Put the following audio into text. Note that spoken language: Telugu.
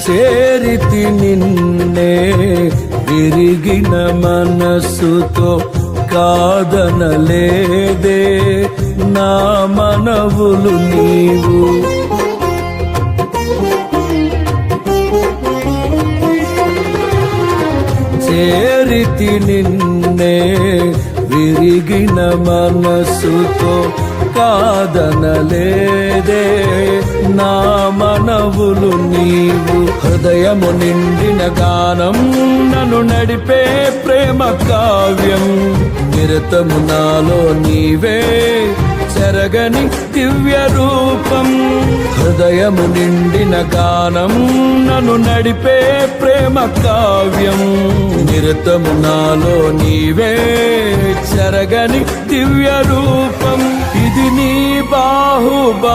చేరితి నిన్నే విరిగిన మనస్సుతో కాదనలేదే నా మనవులు నీవు. చేరితి నిన్నే విరిగిన మనస్సుతో కాదనలేదే నా మనవులు నీవు. హృదయము నిండిన గానం నన్ను నడిపే ప్రేమ కావ్యం. నిరతము నాలో నీవే చెరగని దివ్య రూపం. హృదయము నిండిన గానం నన్ను నడిపే ప్రేమ కావ్యం. నిరతము నాలో నీవే చెరగని దివ్య రూపం. ఇది నీ బాహుబలం.